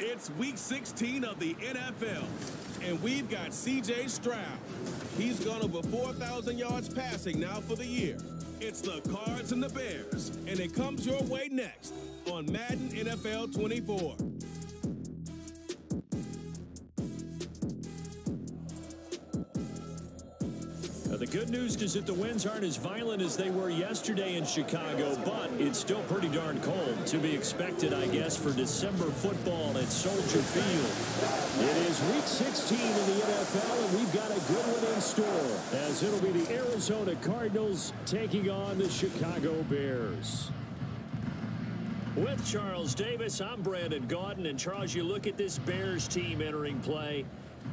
It's week 16 of the NFL, and we've got C.J. Stroud. He's gone over 4,000 yards passing now for the year. It's the Cards and the Bears, and it comes your way next on Madden NFL 24. The good news is that the winds aren't as violent as they were yesterday in Chicago, but it's still pretty darn cold. To be expected, I guess, for December football at Soldier Field. It is week 16 in the NFL, and we've got a good one in store, as it'll be the Arizona Cardinals taking on the Chicago Bears. With Charles Davis, I'm Brandon Gaudin. And Charles, you look at this Bears team entering play.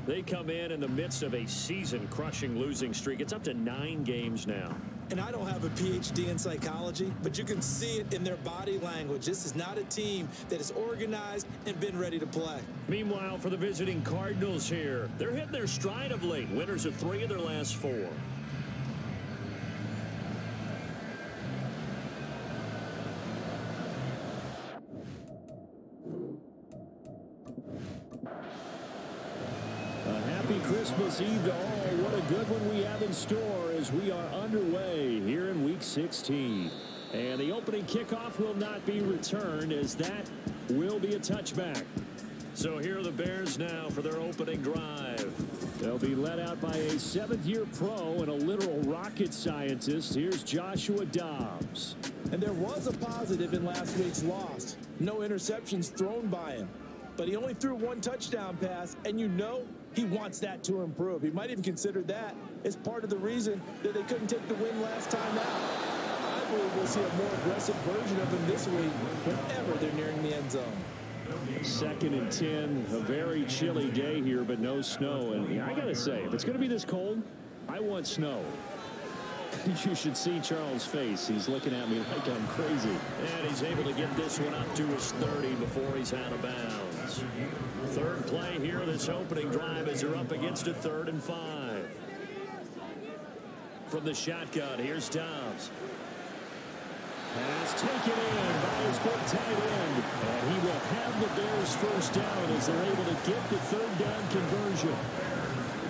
They come in the midst of a season-crushing losing streak. It's up to 9 games now. And I don't have a PhD in psychology, but you can see it in their body language. This is not a team that is organized and been ready to play. Meanwhile, for the visiting Cardinals here, they're hitting their stride of late. Winners of 3 of their last 4. Christmas Eve to all. What a good one we have in store as we are underway here in week 16. And the opening kickoff will not be returned, as that will be a touchback. So here are the Bears now for their opening drive. They'll be led out by a 7th-year pro and a literal rocket scientist. Here's Joshua Dobbs. And there was a positive in last week's loss. No interceptions thrown by him. But he only threw 1 touchdown pass, and you know he wants that to improve. He might even consider that as part of the reason that they couldn't take the win last time out. I believe we'll see a more aggressive version of him this week whenever they're nearing the end zone. 2nd and 10, a very chilly day here, but no snow. And I got to say, if it's going to be this cold, I want snow. You should see Charles' face. He's looking at me like I'm crazy. And he's able to get this one up to his 30 before he's out of bounds. 3rd play here, this opening drive, as they're up against a 3rd and 5. From the shotgun, here's Dobbs. Pass taken in by his big tight end. And he will have the Bears first down as they're able to get the 3rd down conversion.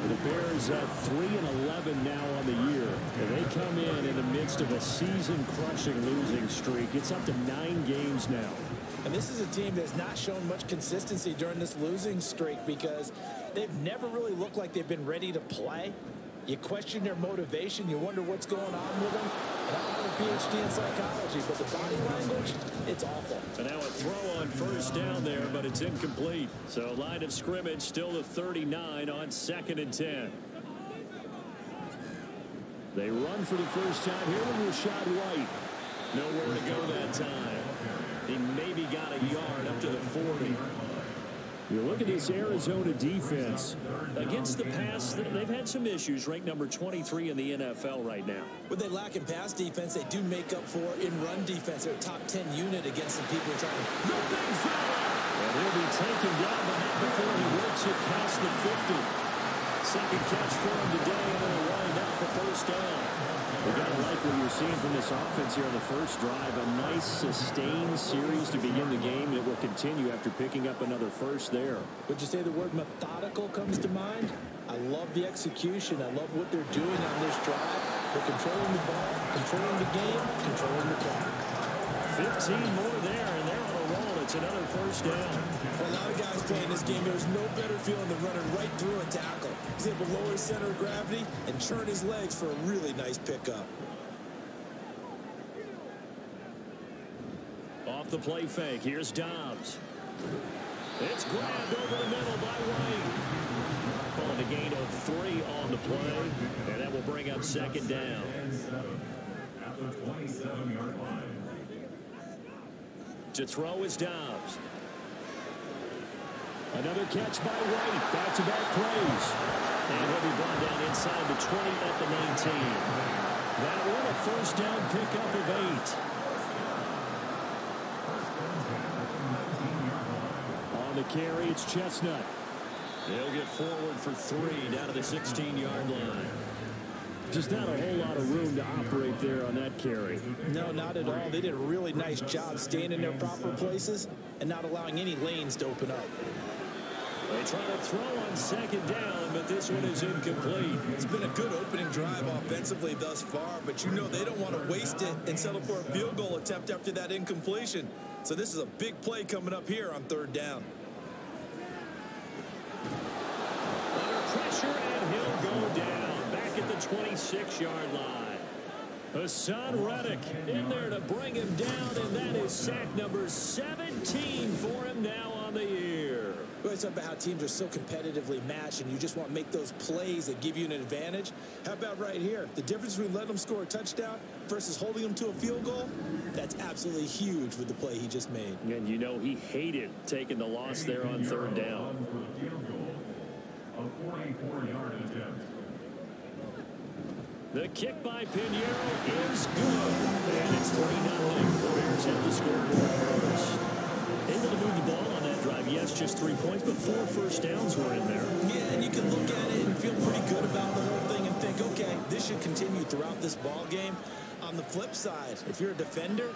The Bears at 3-11 now on the year. And they come in the midst of a season-crushing losing streak. It's up to 9 games now. And this is a team that's not shown much consistency during this losing streak because they've never really looked like they've been ready to play. You question their motivation. You wonder what's going on with them. And I don't have a PhD in psychology, but the body language, it's awful. And now a throw on first down there, but it's incomplete. So line of scrimmage still the 39 on 2nd and 10. They run for the first time here with Rashad White. Nowhere to go that time. He maybe got a yard up to the 40. You look at this Arizona defense. Against the pass, they've had some issues. Ranked number 23 in the NFL right now. What they lack in pass defense, they do make up for in run defense. They're a top 10 unit against the people trying to... The big fella! And he'll be taken down, but not before he works it past the 50. 2nd catch for him today, and it'll wind up the first down. We've got to like what you're seeing from this offense here on the first drive. A nice, sustained series to begin the game that will continue after picking up another first there. Would you say the word methodical comes to mind? I love the execution. I love what they're doing on this drive. They're controlling the ball, controlling the game, controlling the clock. 15 more there, and they're on a roll. It's another first down. For a lot of guys playing this game, there's no better feeling than running right through a tackle. He's able to lower his center of gravity and churn his legs for a really nice pickup. Off the play fake, here's Dobbs. It's grabbed over the middle by White. Calling a gain of 3 on the play, and that will bring up 2nd down. To throw is Dobbs. Another catch by White. Back-to-back plays. And he'll be brought down inside the 20 at the 19. That one a first down pickup of 8. On the carry, it's Chestnut. He'll get forward for 3 down to the 16-yard line. Just not a whole lot of room to operate there on that carry. No, not at all. They did a really nice job staying in their proper places and not allowing any lanes to open up. They try to throw on second down, but this one is incomplete. It's been a good opening drive offensively thus far, but you know they don't want to waste it and settle for a field goal attempt after that incompletion. So this is a big play coming up here on third down. Under pressure, and he'll go down back at the 26-yard line. Hassan Reddick in there to bring him down, and that is sack number 17 for him now on the year. We always talk about how teams are so competitively matched and you just want to make those plays that give you an advantage. How about right here? The difference between letting them score a touchdown versus holding them to a field goal, that's absolutely huge with the play he just made. And you know he hated taking the loss there on third down. The kick by Pinheiro is good. And it's 3-0. The Bears have the scoreboard first. Able to move the ball on that drive. Yes, just 3 points, but 4 first downs were in there. Yeah, and you can look at it and feel pretty good about the whole thing and think, okay, this should continue throughout this ball game. On the flip side, if you're a defender,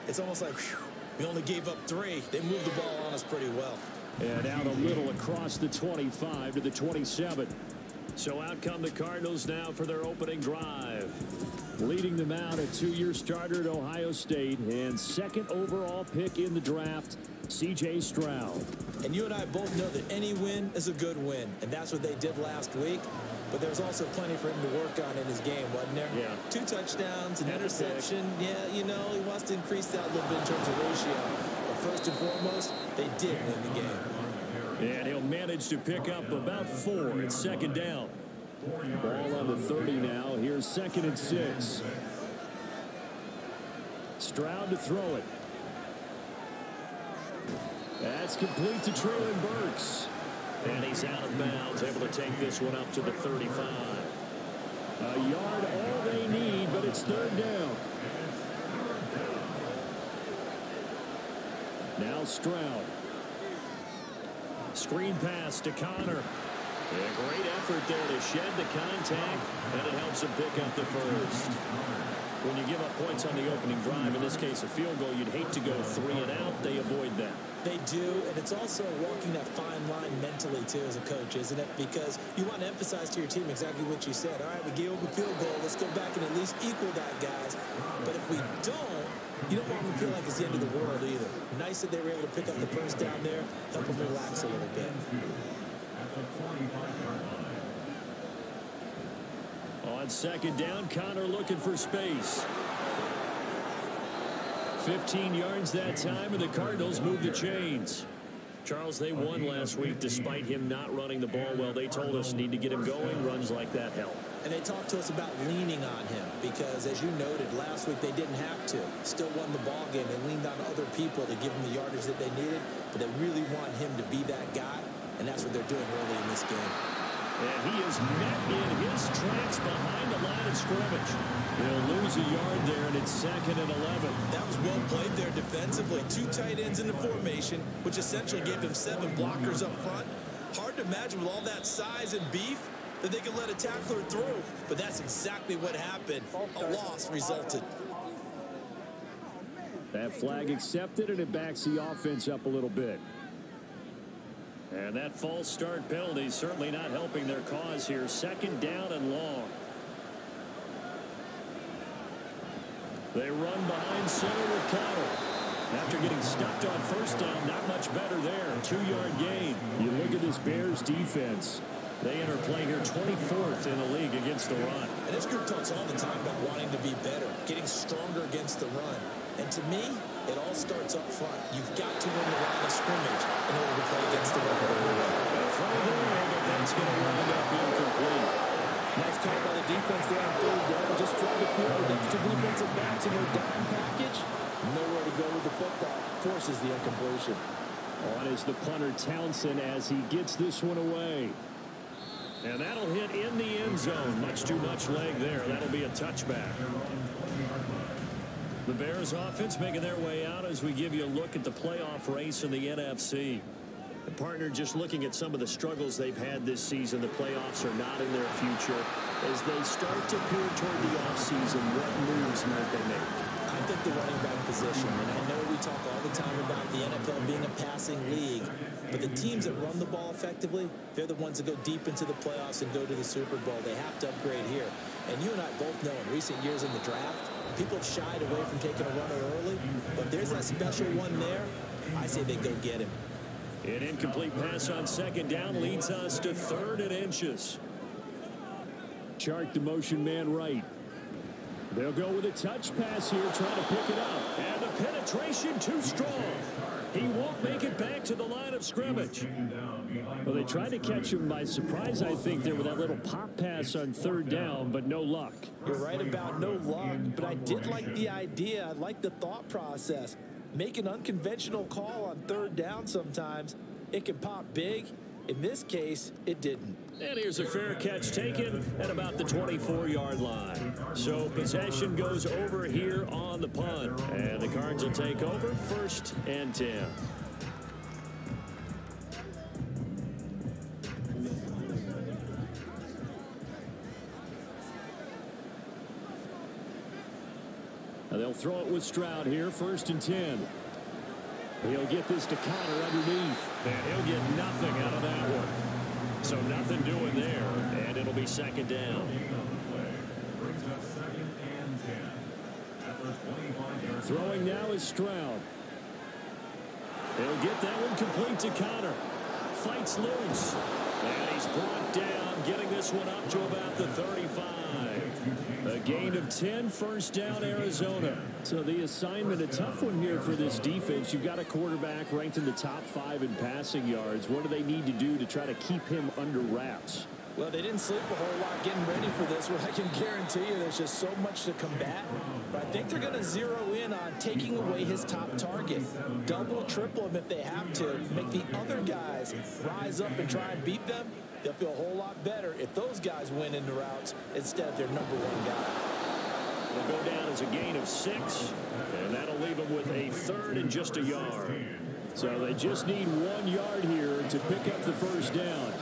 it's almost like, whew, we only gave up 3. They moved the ball on us pretty well. And out a little across the 25 to the 27. So out come the Cardinals now for their opening drive. Leading them out, a 2-year starter at Ohio State and second overall pick in the draft, C.J. Stroud. And you and I both know that any win is a good win, and that's what they did last week. But there's also plenty for him to work on in his game, wasn't there? Yeah. 2 touchdowns, an interception. Yeah, you know, he wants to increase that a little bit in terms of ratio. But first and foremost, they did win the game. And he'll manage to pick up about 4 at second down. Ball on the 30 now. Here's 2nd and 6. Stroud to throw it. That's complete to Traylon Burks. And he's out of bounds, able to take this one up to the 35. A yard all they need, but it's third down. Now Stroud. Screen pass to Connor. A great effort there to shed the contact, and it helps him pick up the first. When you give up points on the opening drive, in this case a field goal, you'd hate to go 3 and out. They avoid that. They do, and it's also walking that fine line mentally, too, as a coach, isn't it? Because you want to emphasize to your team exactly what you said. All right, we gave up a field goal. Let's go back and at least equal that, guys. But if we don't, you don't want them to feel like it's the end of the world either. Nice that they were able to pick up the first down there, help them relax a little bit. On second down, Connor looking for space. 15 yards that time, and the Cardinals move the chains. Charles, they won last week despite him not running the ball well. They told us need to get him going. Runs like that help. And they talked to us about leaning on him because, as you noted, last week they didn't have to. Still won the ball game. They leaned on other people to give him the yardage that they needed, but they really want him to be that guy, and that's what they're doing early in this game. And he is met in his tracks behind the line of scrimmage. They'll lose a yard there, and it's 2nd and 11. That was well played there defensively. 2 tight ends in the formation, which essentially gave them 7 blockers up front. Hard to imagine with all that size and beef that they could let a tackler through, but that's exactly what happened. A loss resulted. That flag accepted, and it backs the offense up a little bit. And that false start penalty certainly not helping their cause here. 2nd down and long. They run behind center with Connor. After getting stuffed on first down, not much better there. 2-yard gain. You look at this Bears defense. They enter play here 24th in the league against the run. And this group talks all the time about wanting to be better, getting stronger against the run. And to me, it all starts up front. You've got to win the line of scrimmage in order to play against the run. But that's going to wind up incomplete. Nice call by the defense there on third down. Just tried to put the extra defensive backs in their down package. Nowhere to go with the football. Forces the incompletion. On is the punter Townsend as he gets this one away. And that'll hit in the end zone. Much too much leg there. That'll be a touchback. The Bears offense making their way out as we give you a look at the playoff race in the NFC. And partner, just looking at some of the struggles they've had this season, the playoffs are not in their future. As they start to peer toward the offseason, what moves might they make? I think the running back position, and I know we talk all the time about the NFL being a passing league, but the teams that run the ball effectively, they're the ones that go deep into the playoffs and go to the Super Bowl. They have to upgrade here. And you and I both know in recent years in the draft, people have shied away from taking a runner early, but there's that special one there. I say they go get him. An incomplete pass on second down leads us to 3rd and inches. Chark the motion man right. They'll go with a touch pass here, trying to pick it up. And the penetration too strong. He won't make it back to the line of scrimmage. Well, they tried to catch him by surprise, I think, there with that little pop pass on 3rd down, but no luck. You're right about no luck, but I did like the idea. I like the thought process. Make an unconventional call on 3rd down sometimes. It can pop big. In this case, it didn't. And here's a fair catch taken at about the 24-yard line. So possession goes over here on the punt. And the Cards will take over 1st and 10. Now they'll throw it with Stroud here, 1st and 10. He'll get this to Connor underneath. And he'll get nothing out of that one. So nothing doing there. And it'll be 2nd down. Throwing now is Stroud. He'll get that one complete to Connor. Fights loose. And he's brought down, getting this one up to about the 35. A gain of 10, 1st down, Arizona. So the assignment, a tough one here for this defense. You've got a quarterback ranked in the top 5 in passing yards. What do they need to do to try to keep him under wraps? Well, they didn't sleep a whole lot getting ready for this one. I can guarantee you there's just so much to combat. But I think they're going to zero in on taking away his top target. Double, triple him if they have to. Make the other guys rise up and try and beat them. They'll feel a whole lot better if those guys win in the routes instead of their #1 guy. They'll go down as a gain of 6. And that'll leave them with a 3rd and just a yard. So they just need 1 yard here to pick up the 1st down.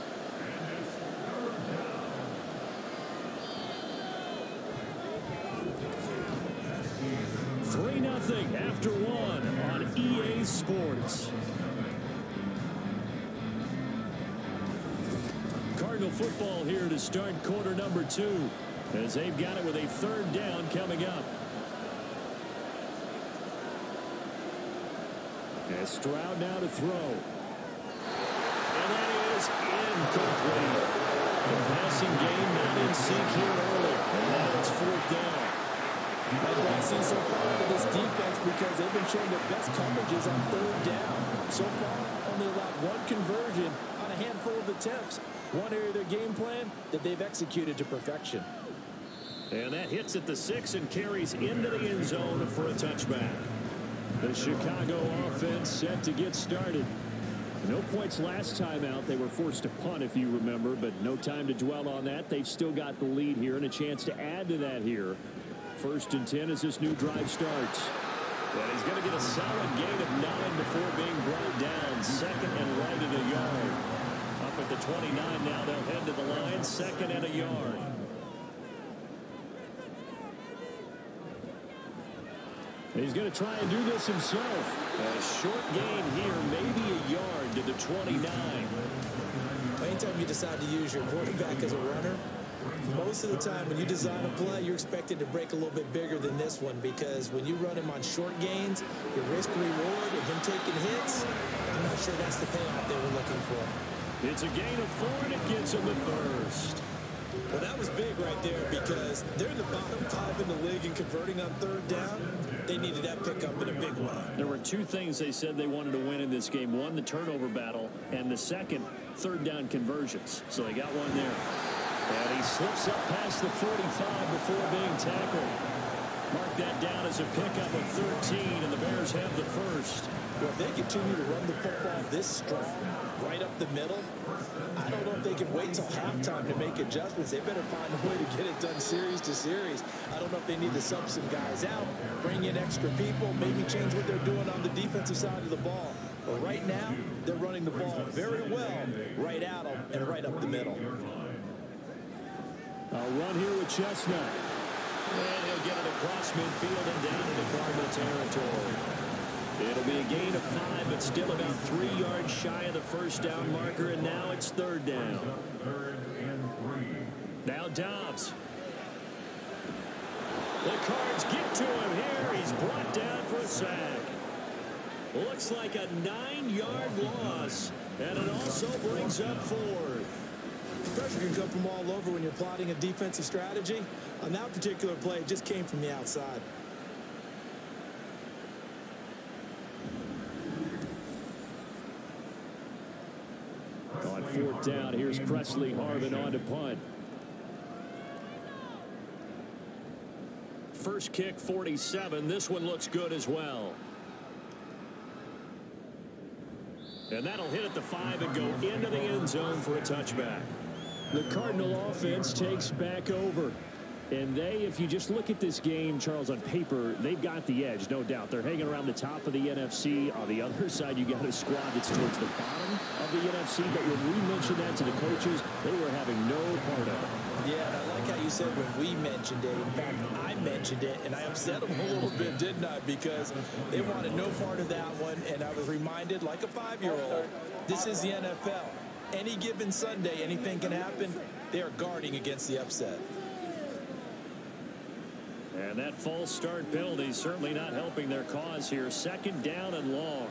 Nothing after 1 on EA Sports. Cardinal football here to start quarter number 2 as they've got it with a 3rd down coming up. And Stroud now to throw. And that is incomplete. The passing game not in sync here early. And now it's 4th down. I've seen so far out of this defense because they've been showing their best coverages on 3rd down. So far, only allowed 1 conversion on a handful of attempts. One area of their game plan that they've executed to perfection. And that hits at the 6 and carries into the end zone for a touchback. The Chicago offense set to get started. No points last time out. They were forced to punt, if you remember, but no time to dwell on that. They've still got the lead here and a chance to add to that here. 1st and 10 as this new drive starts. And he's going to get a solid gain of 9 before being brought down. 2nd and right at a yard. Up at the 29 now, they'll head to the line. 2nd and a yard. He's going to try and do this himself. A short gain here, maybe a yard to the 29. Anytime you decide to use your quarterback as a runner, most of the time when you design a play, you're expected to break a little bit bigger than this one because when you run him on short gains, your risk-reward and him taking hits, I'm not sure that's the payoff they were looking for. It's a gain of 4, and it gets him the 1st. Well, that was big right there because they're in the bottom 5 in the league and converting on 3rd down. They needed that pickup in a big way. There were 2 things they said they wanted to win in this game. 1, the turnover battle, and the 2nd, 3rd down conversions. So they got 1 there. And he slips up past the 45 before being tackled. Mark that down as a pickup of 13, and the Bears have the 1st. Well, if they continue to run the football this strong, right up the middle, I don't know if they can wait till halftime to make adjustments. They better find a way to get it done series to series. I don't know if they need to sub some guys out, bring in extra people, maybe change what they're doing on the defensive side of the ball. But right now, they're running the ball very well right at them and right up the middle. A run here with Chestnut. And he'll get it across midfield and down into Cardinal territory. It'll be a gain of 5, but still about 3 yards shy of the first down marker, and now it's 3rd down. Now Dobbs. The Cards get to him here. He's brought down for a sack. Looks like a 9-yard loss, and it also brings up 4th. Pressure can come from all over when you're plotting a defensive strategy. On that particular play, it just came from the outside. On 4th down, here's Presley Harvin on to punt. First kick, 47. This one looks good as well. And that'll hit at the 5 and go into the end zone for a touchback. The Cardinal offense takes back over. And they, if you just look at this game, Charles, on paper, they've got the edge, no doubt. They're hanging around the top of the NFC. On the other side, you got a squad that's towards the bottom of the NFC. But when we mentioned that to the coaches, they were having no part of it. Yeah, and I like how you said when we mentioned it. In fact, I mentioned it, and I upset them a little bit, didn't I? Because they wanted no part of that one, and I was reminded, like a 5-year-old, this is the NFL. Any given Sunday, anything can happen. They are guarding against the upset. And that false start penalty certainly not helping their cause here. 2nd down and long.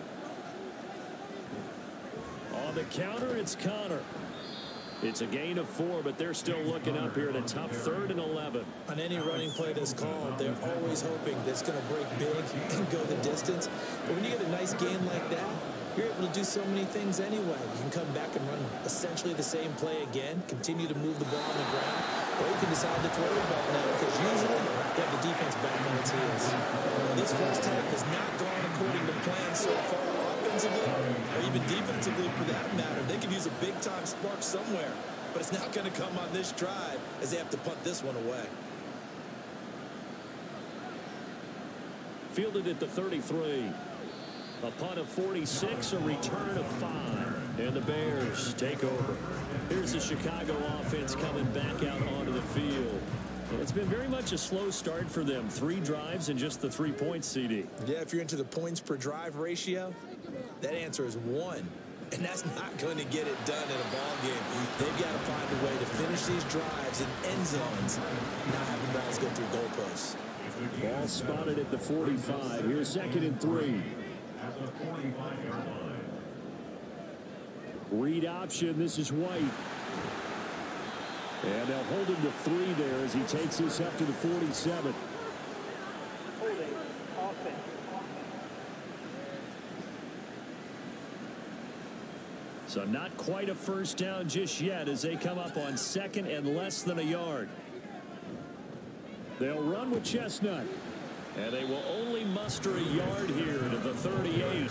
On the counter, it's Connor. It's a gain of 4, but they're still looking up here at a tough 3rd and 11. On any running play that's called, they're always hoping that it's going to break big and go the distance. But when you get a nice gain like that, you're able to do so many things anyway. You can come back and run essentially the same play again, continue to move the ball on the ground, or you can decide to throw the ball now because usually you have the defense back on its heels. This first half has not gone according to plan so far offensively, or even defensively for that matter. They could use a big-time spark somewhere, but it's not going to come on this drive as they have to punt this one away. Fielded at the 33. A punt of 46, a return of 5. And the Bears take over. Here's the Chicago offense coming back out onto the field. It's been very much a slow start for them. 3 drives and just the 3 points, CD. Yeah, if you're into the points per drive ratio, that answer is 1. And that's not going to get it done in a ball game. They've got to find a way to finish these drives in end zones, not having balls go through goalposts. Ball spotted at the 45. Here's 2nd and 3. Read option. This is White. And they'll hold him to 3 there as he takes this up to the 47. Holding offense. So not quite a first down just yet as they come up on 2nd and less than a yard. They'll run with Chestnut. And they will only muster a yard here to the 38.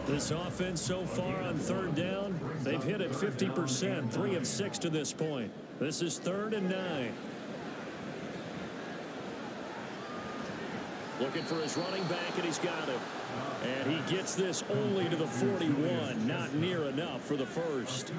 This offense so far on 3rd down, they've hit it 50%, 3 of 6 to this point. This is 3rd and 9. Looking for his running back, and he's got it. And he gets this only to the 41, not near enough for the first.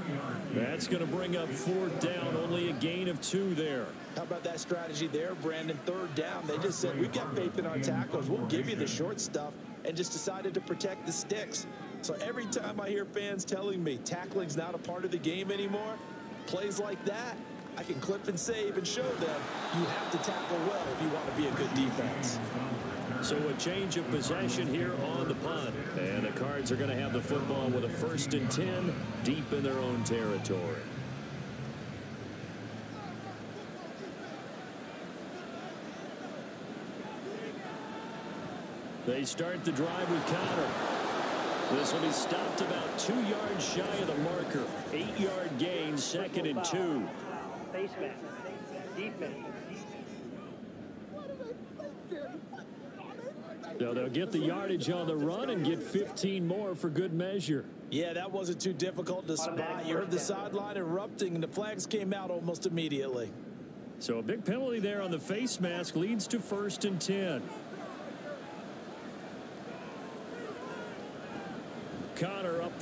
That's going to bring up 4th down, only a gain of 2 there. How about that strategy there, Brandon? 3rd down, they just said, we've got faith in our tackles. We'll give you the short stuff, and just decided to protect the sticks. So every time I hear fans telling me tackling's not a part of the game anymore, plays like that, I can clip and save and show them you have to tackle well if you want to be a good defense. So a change of possession here on the punt. And the Cards are going to have the football with a 1st and 10 deep in their own territory. They start the drive with Connor. This will be stopped about 2 yards shy of the marker. 8-yard gain, 2nd and 2. Face mask. Defense. So they'll get the yardage on the run and get 15 more for good measure. Yeah, that wasn't too difficult to spot. You heard the sideline erupting, and the flags came out almost immediately. So a big penalty there on the face mask leads to 1st and 10.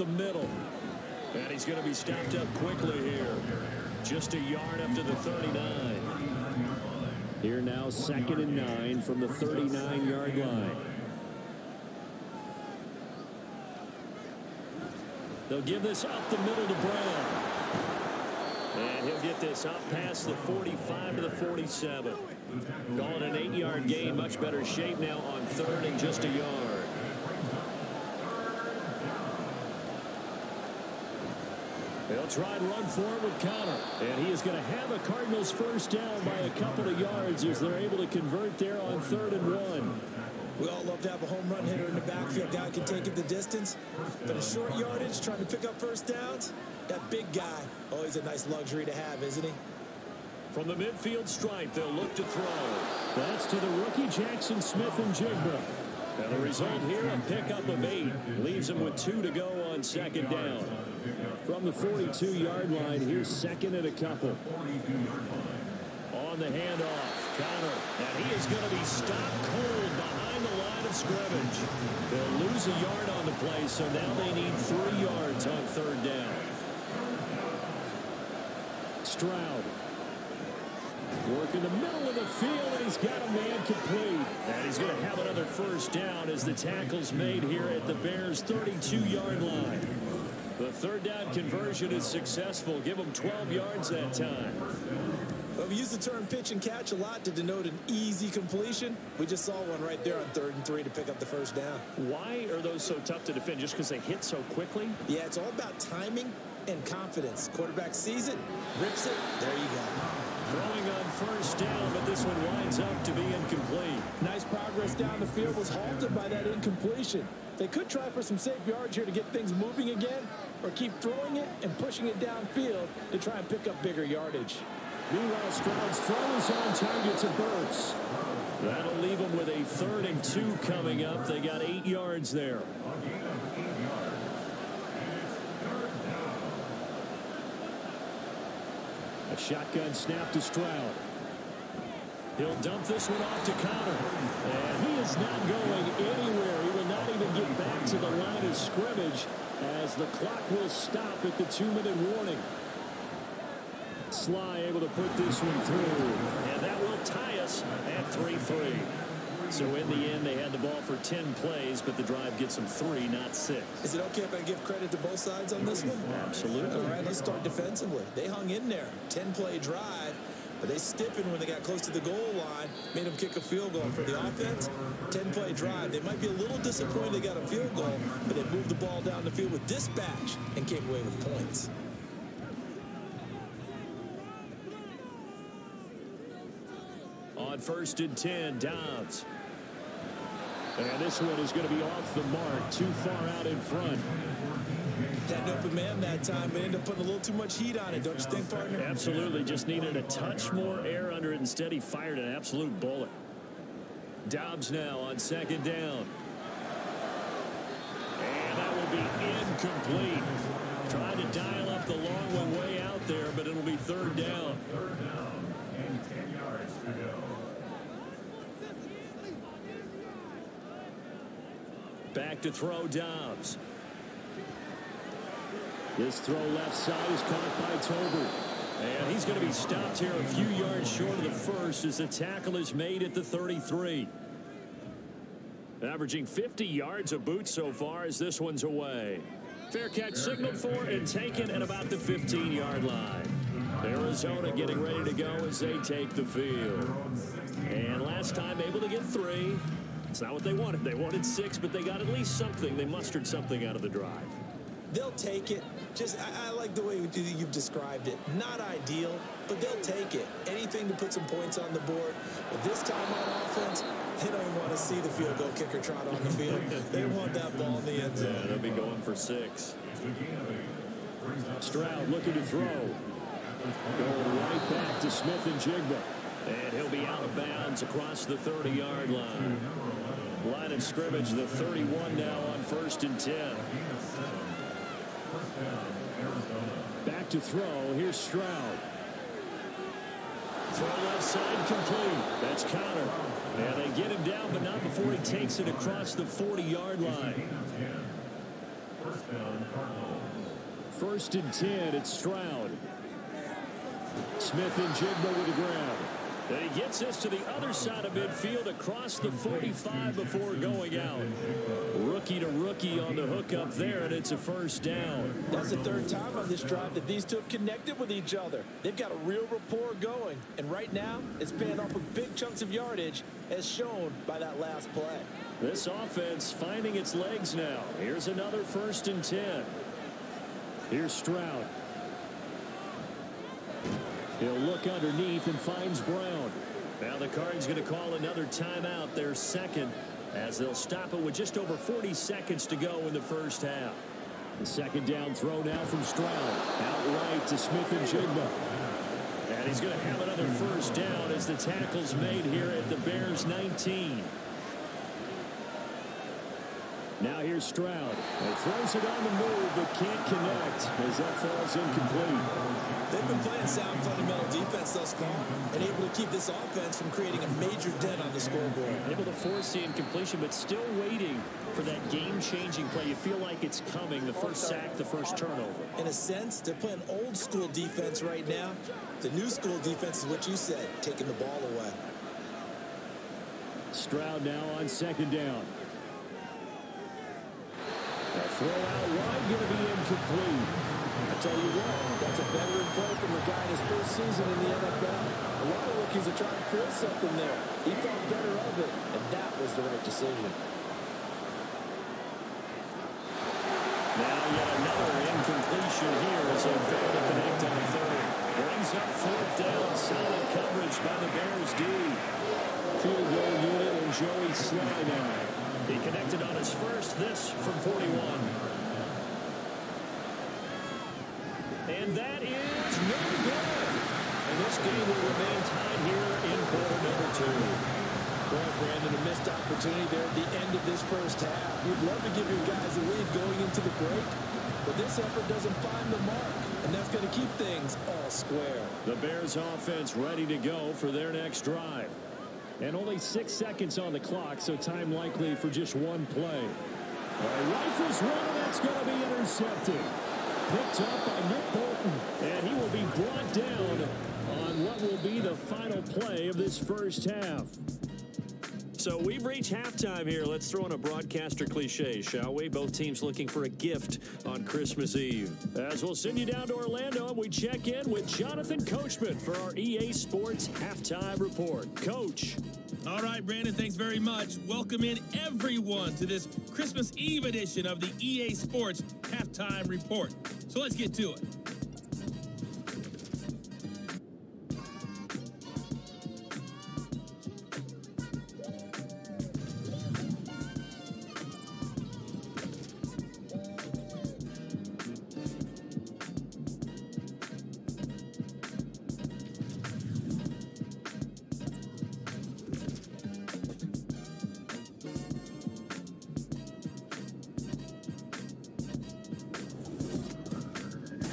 the middle. And he's going to be stopped up quickly here. Just a yard up to the 39. Here now, 2nd and 9 from the 39-yard line. They'll give this up the middle to Brown. And he'll get this up past the 45 to the 47. Call it an 8-yard gain. Much better shape now on 3rd and just a yard. They'll try and run for it with Connor. And he is going to have a Cardinals first down by a couple of yards as they're able to convert there on 3rd and 1. We all love to have a home run hitter in the backfield. Guy can take it the distance. But a short yardage, trying to pick up first downs, that big guy, always a nice luxury to have, isn't he? From the midfield stripe, they'll look to throw. That's to the rookie Jackson Smith-Njigba. And the result here, a pickup of 8. Leaves him with 2 to go on 2nd down. From the 42-yard line, here's 2nd and a couple. On the handoff, Connor. And he is going to be stopped cold behind the line of scrimmage. They'll lose a yard on the play, so now they need 3 yards on 3rd down. Stroud. Work in the middle of the field, and he's got a man complete. And he's going to have another first down as the tackle's made here at the Bears' 32-yard line. The 3rd down conversion is successful. Give them 12 yards that time. Well, we use the term pitch and catch a lot to denote an easy completion. We just saw one right there on 3rd and 3 to pick up the first down. Why are those so tough to defend? Just because they hit so quickly? Yeah, it's all about timing and confidence. Quarterback sees it, rips it, there you go. Throwing on first down, but this one winds up to be incomplete. Nice progress down the field was halted by that incompletion. They could try for some safe yards here to get things moving again, or keep throwing it and pushing it downfield to try and pick up bigger yardage. Meanwhile, Stroud's throw is on target to Burks. That'll leave them with a 3rd and 2 coming up. They got 8 yards there. A shotgun snap to Stroud. He'll dump this one off to Connor. And he is not going anywhere. He will not even get back to the line of scrimmage as the clock will stop at the 2-minute warning. Sly able to put this one through. And that will tie us at 3-3. So in the end, they had the ball for 10 plays, but the drive gets them 3, not 6. Is it okay if I give credit to both sides on this one? Absolutely. All right, let's start defensively. They hung in there. 10-play drive, but they stiffened when they got close to the goal line, made them kick a field goal. For the offense, 10-play drive. They might be a little disappointed they got a field goal, but they moved the ball down the field with dispatch and came away with points. On 1st and 10, Dobbs. And this one is going to be off the mark, too far out in front. Had an open man that time, but ended up putting a little too much heat on it, don't you think, partner? Absolutely. Just needed a touch more air under it. Instead, he fired an absolute bullet. Dobbs now on 2nd down. And that will be incomplete. Trying to dial up the long one way out there, but it'll be 3rd down. 3rd down and 10 yards to go. Back to throw, Dobbs. This throw left side is caught by Tober. And he's going to be stopped here a few yards short of the first as the tackle is made at the 33. Averaging 50 yards a boot so far as this one's away. Fair catch signaled for and taken at about the 15-yard line. Arizona getting ready to go as they take the field. And last time able to get 3. It's not what they wanted. They wanted 6, but they got at least something. They mustered something out of the drive. They'll take it. I like the way you've described it. Not ideal, but they'll take it. Anything to put some points on the board. But this time on offense, they don't want to see the field goal kicker trot on the field. They want that ball in the end zone. Yeah, they'll be going for 6. Stroud looking to throw. Going right back to Smith-Njigba. And he'll be out of bounds across the 30-yard line. Line of scrimmage, the 31 now on 1st and 10. Back to throw. Here's Stroud. Throw left side complete. That's Connor. And they get him down, but not before he takes it across the 40-yard line. First down, Cardinals. 1st and 10. It's Stroud. Smith and Jigba with the grab. And he gets this to the other side of midfield across the 45 before going out. Rookie to rookie on the hook up there, and it's a 1st down. That's the 3rd time on this drive that these two have connected with each other. They've got a real rapport going, and right now it's paying off with big chunks of yardage as shown by that last play. This offense finding its legs now. Here's another 1st and 10. Here's Stroud. He'll look underneath and finds Brown. Now the Cards going to call another timeout, their 2nd, as they'll stop it with just over 40 seconds to go in the 1st half. The 2nd down throw now from Stroud. Out right to Smith and Jigba. And he's going to have another 1st down as the tackle's made here at the Bears 19. Now here's Stroud. He throws it on the move, but can't connect as that falls incomplete. They've been playing sound fundamental defense thus far and able to keep this offense from creating a major dent on the scoreboard. Able to force the incompletion, but still waiting for that game-changing play. You feel like it's coming, the 1st sack, the 1st turnover. In a sense, they're playing old school defense right now. The new school defense is what you said, taking the ball away. Stroud now on 2nd down. A throw out wide, going to be incomplete. I tell you what, that's a veteran play from the guy in his 1st season in the NFL. A lot of rookies are trying to feel something there. He thought better of it, and that was the right decision. Now yet another incompletion here as they fail to connect on 3rd. Brings up 4th down, solid coverage by the Bears D. Field goal unit and Joey Sly now. He connected on his 1st, this from 41. And that is no good. And this game will remain tied here in quarter number 2. Well, Brandon, a missed opportunity there at the end of this 1st half. You'd love to give your guys a lead going into the break, but this effort doesn't find the mark, and that's going to keep things all square. The Bears offense ready to go for their next drive. And only 6 seconds on the clock, so time likely for just one play. Rifles one, and that's going to be intercepted. Picked up by Nick Bolton, and he will be brought down on what will be the final play of this 1st half. So we've reached halftime here. Let's throw in a broadcaster cliche, shall we? Both teams looking for a gift on Christmas Eve. As we'll send you down to Orlando, and we check in with Jonathan Coachman for our EA Sports Halftime Report. Coach. All right, Brandon, thanks very much. Welcome in everyone to this Christmas Eve edition of the EA Sports Halftime Report. So let's get to it.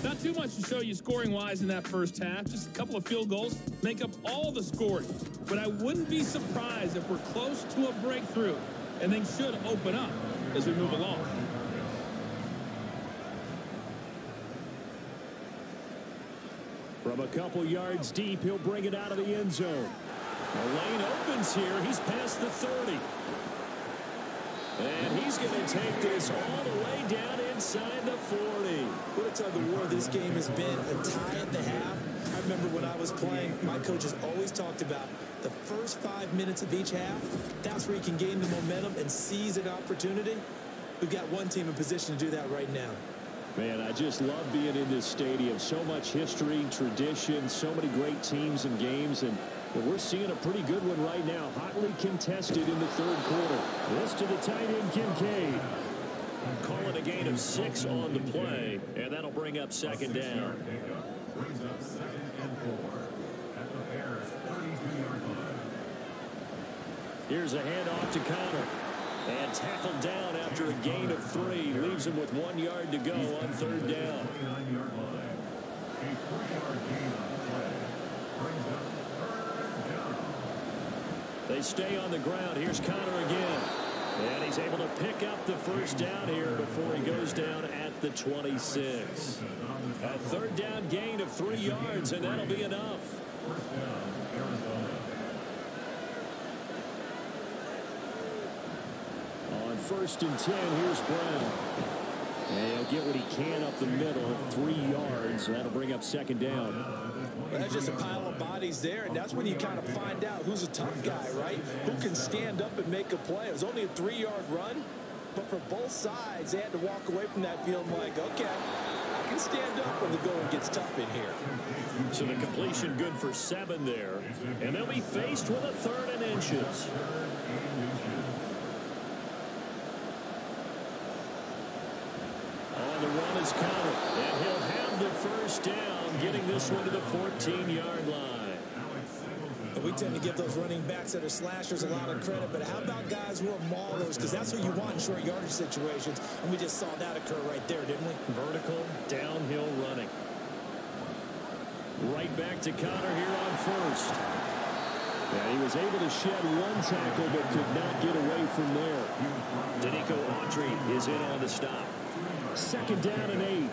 Not too much to show you scoring-wise in that 1st half. Just a couple of field goals make up all the scoring. But I wouldn't be surprised if we're close to a breakthrough, and things should open up as we move along. From a couple yards deep, he'll bring it out of the end zone. The lane opens here. He's past the 30. And he's going to take this all the way down inside the 40. What a tug of war this game has been. A tie at the half. I remember when I was playing, my coaches always talked about the first 5 minutes of each half. That's where you can gain the momentum and seize an opportunity. We've got one team in position to do that right now. Man, I just love being in this stadium. So much history, tradition, so many great teams and games, and we're seeing a pretty good one right now. Hotly contested in the 3rd quarter. This to the tight end, Kincaid. Calling a gain of 6 on the play, and that'll bring up 2nd down. Brings up 2nd and 4 at the Bears' 32-yard line. Here's a handoff to Connor. And tackled down after a gain of 3. Leaves him with 1 yard to go on 3rd down. 29-yard line. A 3-yard gain on the play. Brings up 3rd down. They stay on the ground. Here's Connor again. And he's able to pick up the 1st down here before he goes down at at the 26. A third down gain of 3 yards, and that'll be enough. First down, Arizona. On 1st and 10, here's Brown. And he'll get what he can up the middle, 3 yards. That'll bring up 2nd down. Well, that's just a pile of bodies there, and that's when you kind of find out who's a tough guy, right? Who can stand up and make a play. It was only a 3-yard run, but for both sides, they had to walk away from that field like, okay, I can stand up when the going gets tough in here. So the completion good for 7 there, and they'll be faced with a 3rd and inches. On the run is Connor, and he'll have the first down, getting this one to the 14-yard line. We tend to give those running backs that are slashers a lot of credit, but how about guys who are maulers? Because that's what you want in short yardage situations, and we just saw that occur right there, didn't we? Vertical, downhill running. Right back to Connor here on 1st. Yeah, he was able to shed 1 tackle, but could not get away from there. Danico Autry is in on the stop. 2nd down and 8.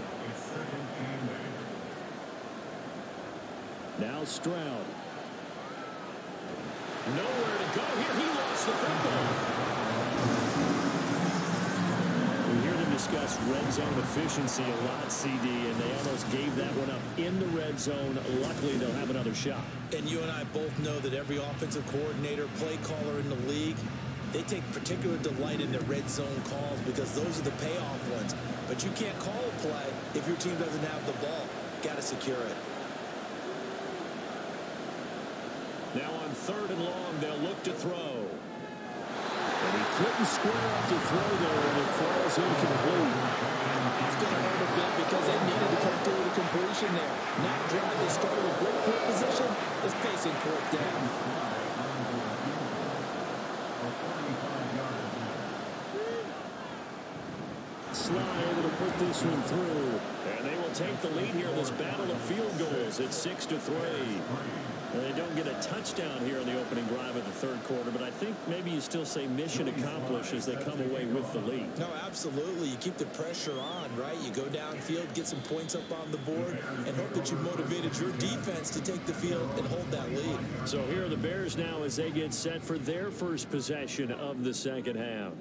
Now Stroud. Nowhere to go here. He lost the football. We hear them discuss red zone efficiency a lot, CD, and they almost gave that one up in the red zone. Luckily, they'll have another shot. And you and I both know that every offensive coordinator, play caller in the league, they take particular delight in their red zone calls because those are the payoff ones. But you can't call a play if your team doesn't have the ball. Got to secure it. Now on 3rd and long, they'll look to throw. And he couldn't square up to throw there, and it falls incomplete. It's going to hurt a bit because they needed to come through with a completion there. Not drive, they started with great field position. It's pacing fourth down. Sly able to put this one through. And they will take the lead here in this battle of field goals. It's 6-3. They don't get a touchdown here in the opening drive of the 3rd quarter, but I think maybe you still say mission accomplished as they come away with the lead. No, absolutely. You keep the pressure on, right? You go downfield, get some points up on the board, and hope that you motivated your defense to take the field and hold that lead. So here are the Bears now as they get set for their first possession of the 2nd half.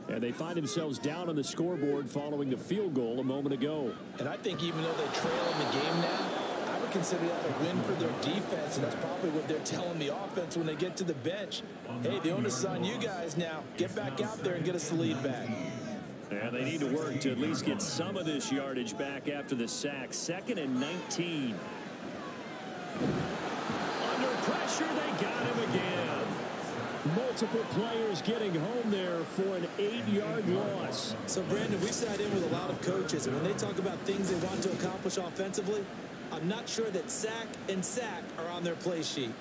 And they find themselves down on the scoreboard following the field goal a moment ago. And I think even though they trail in the game now, I would consider that a win for their defense, and that's probably what they're telling the offense when they get to the bench. Hey, the onus is on you guys now. Get back out there and get us the lead back. And they need to work to at least get some of this yardage back after the sack. 2nd and 19. Under pressure, they got him again. Multiple players getting home there for an 8-yard loss. So, Brandon, we sat in with a lot of coaches, and when they talk about things they want to accomplish offensively, I'm not sure that sack and sack are on their play sheet.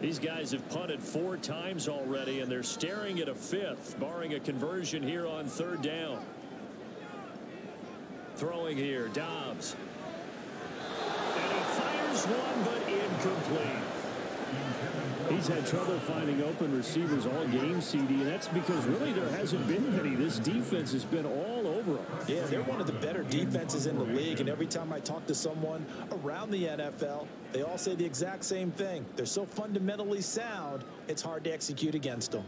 These guys have punted 4 times already, and they're staring at a 5th, barring a conversion here on 3rd down. Throwing here, Dobbs. And he fires one, but incomplete. He's had trouble finding open receivers all game, CD, and that's because really there hasn't been many. This defense has been all over them. Yeah, they're one of the better defenses in the league, and every time I talk to someone around the NFL, they all say the exact same thing. They're so fundamentally sound, it's hard to execute against them.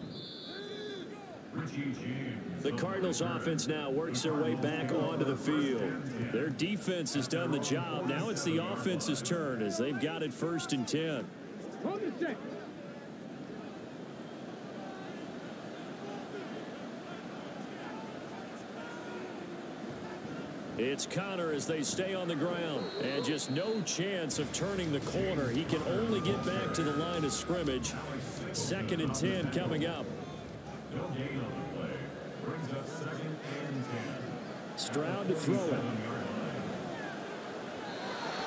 The Cardinals offense now works their way back onto the field. Their defense has done the job. Now it's the offense's turn as they've got it 1st and 10. It's Connor as they stay on the ground. And just no chance of turning the corner. He can only get back to the line of scrimmage. 2nd and 10 coming up. No gain on the play. Brings up 2nd and 10. Stroud to throw it.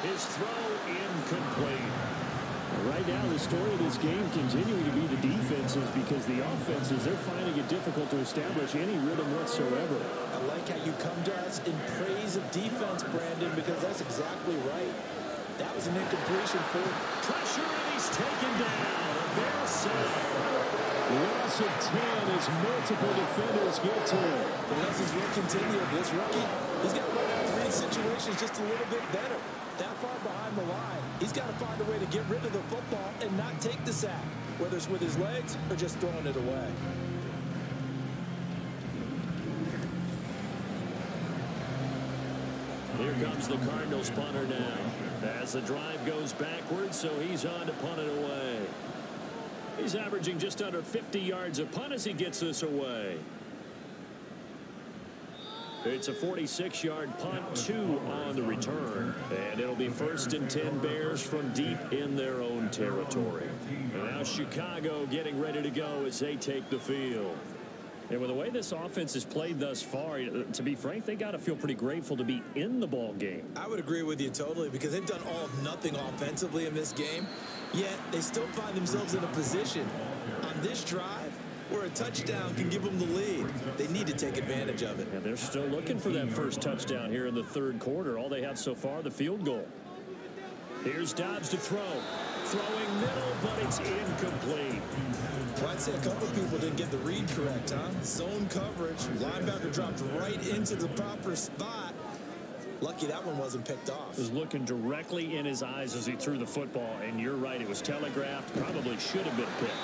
His throw incomplete. Right now, the story of this game continuing to be the defenses because the offenses, they're finding it difficult to establish any rhythm whatsoever. I like how you come to us in praise of defense, Brandon, because that's exactly right. That was an incompletion for pressure, and he's taken down. A Bears sack. Loss of 10 as multiple defenders get to him. The lessons will continue. This rookie, he's got to learn how to read situations just a little bit better. That far behind the line, he's got to find a way to get rid of the football and not take the sack, whether it's with his legs or just throwing it away. Here comes the Cardinals punter now. As the drive goes backwards, so he's on to punt it away. He's averaging just under 50 yards a punt as he gets this away. It's a 46-yard punt, 2 on the return. And it'll be 1st and 10 Bears from deep in their own territory. And now Chicago getting ready to go as they take the field. And with the way this offense has played thus far, to be frank, they got to feel pretty grateful to be in the ball game. I would agree with you totally, because they've done all of nothing offensively in this game, yet they still find themselves in a position on this drive where a touchdown can give them the lead. They need to take advantage of it. And they're still looking for that first touchdown here in the third quarter. All they have so far, the field goal. Here's Dobbs to throw. Throwing middle, but it's incomplete. Well, I'd say a couple people didn't get the read correct, huh? Zone coverage. Linebacker dropped right into the proper spot. Lucky that one wasn't picked off. Was looking directly in his eyes as he threw the football, and you're right, it was telegraphed. Probably should have been picked.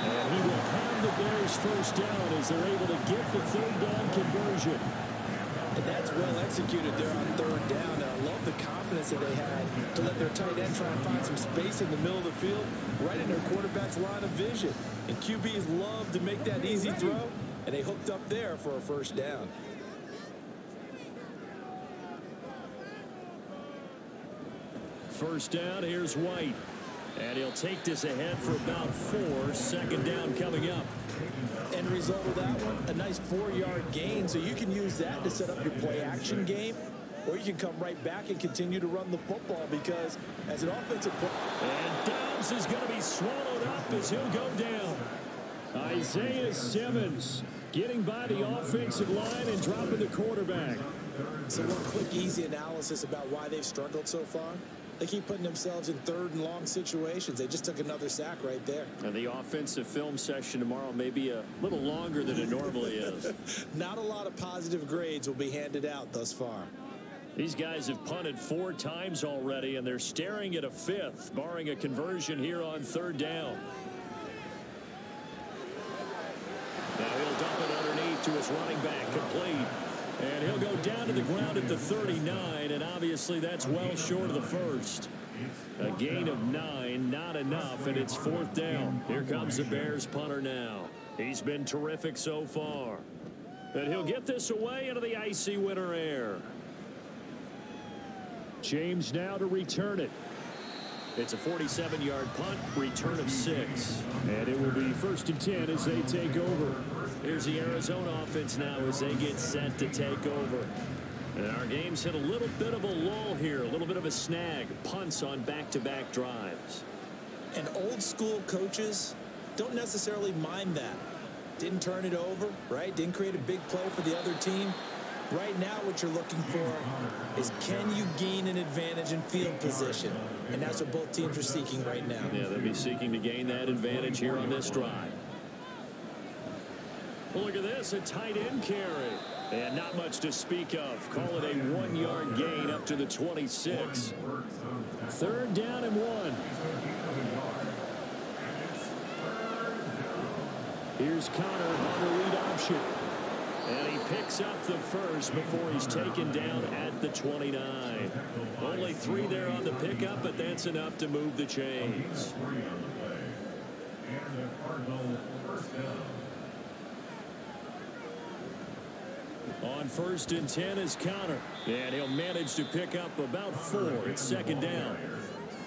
And he will have the Bears first down as they're able to get the third down conversion. And that's well executed there on third down. And I love the confidence that they had to let their tight end try and find some space in the middle of the field, right in their quarterback's line of vision. And QBs love to make that easy throw, and they hooked up there for a first down. First down, here's White. And he'll take this ahead for about 4. 2nd down coming up. End result of that one, a nice 4-yard gain, so you can use that to set up your play-action game, or you can come right back and continue to run the football, because as an offensive player... And Dobbs is going to be swallowed up as he'll go down. Isaiah Simmons getting by the offensive line and dropping the quarterback. So one quick, easy analysis about why they've struggled so far. They keep putting themselves in 3rd and long situations. They just took another sack right there. And the offensive film session tomorrow may be a little longer than it normally is. Not a lot of positive grades will be handed out thus far. These guys have punted 4 times already, and they're staring at a 5th, barring a conversion here on 3rd down. Now he'll dump it underneath to his running back, complete. And he'll go down to the ground at the 39, and obviously that's well short of the first. A gain of 9, not enough, and it's 4th down. Here comes the Bears punter now. He's been terrific so far. And he'll get this away into the icy winter air. James now to return it. It's a 47-yard punt, return of 6. And it will be 1st and 10 as they take over. Here's the Arizona offense now as they get set to take over. And our game's hit a little bit of a lull here, a little bit of a snag. Punts on back-to-back drives. And old-school coaches don't necessarily mind that. Didn't turn it over, right? Didn't create a big play for the other team. Right now what you're looking for is, can you gain an advantage in field position? And that's what both teams are seeking right now. Yeah, they'll be seeking to gain that advantage here on this drive. Well, look at this, a tight end carry. And not much to speak of. Call it a 1-yard gain up to the 26. 3rd down and 1. Here's Connor on the read option. And he picks up the first before he's taken down at the 29. Only 3 there on the pickup, but that's enough to move the chains. On 1st and 10 is Connor. And he'll manage to pick up about 4. It's 2nd down.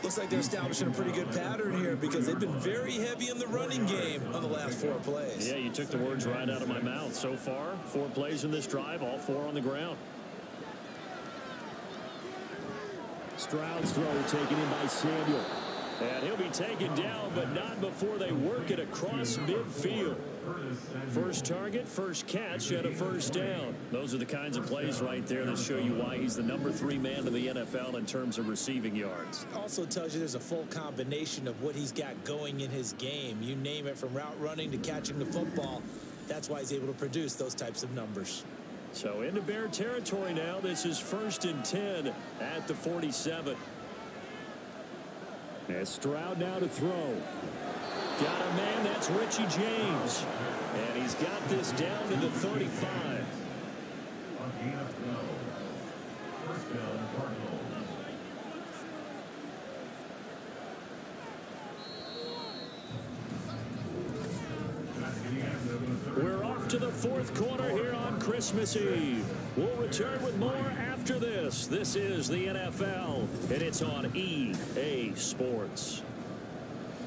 Looks like they're establishing a pretty good pattern here, because they've been very heavy in the running game on the last 4 plays. Yeah, you took the words right out of my mouth. So far, 4 plays in this drive, all 4 on the ground. Stroud's throw taken in by Samuel. And he'll be taken down, but not before they work it across midfield. First target, first catch, and a first down. Those are the kinds of plays right there that show you why he's the #3 man in the NFL in terms of receiving yards. Also tells you there's a full combination of what he's got going in his game. You name it, from route running to catching the football. That's why he's able to produce those types of numbers. So into Bear territory now. This is 1st and 10 at the 47. And Stroud now to throw. Got a man, that's Richie James. And he's got this down to the 35. First down, Cardinals. We're off to the 4th quarter here on Christmas Eve. We'll return with more after this. This is the NFL, and it's on EA Sports.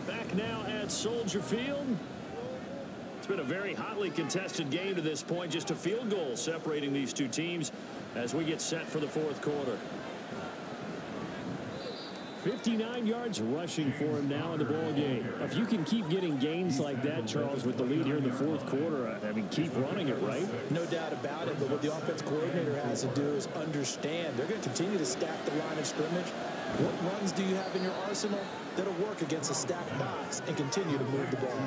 Back now at Soldier Field. It's been a very hotly contested game to this point. Just a field goal separating these two teams as we get set for the 4th quarter. 59 yards rushing for him now in the ball game. If you can keep getting gains like that, Charles, with the lead here in the 4th quarter, I mean, keep running it, right? No doubt about it, but what the offense coordinator has to do is understand they're going to continue to stack the line of scrimmage. What runs do you have in your arsenal that'll work against a stacked box and continue to move the ball?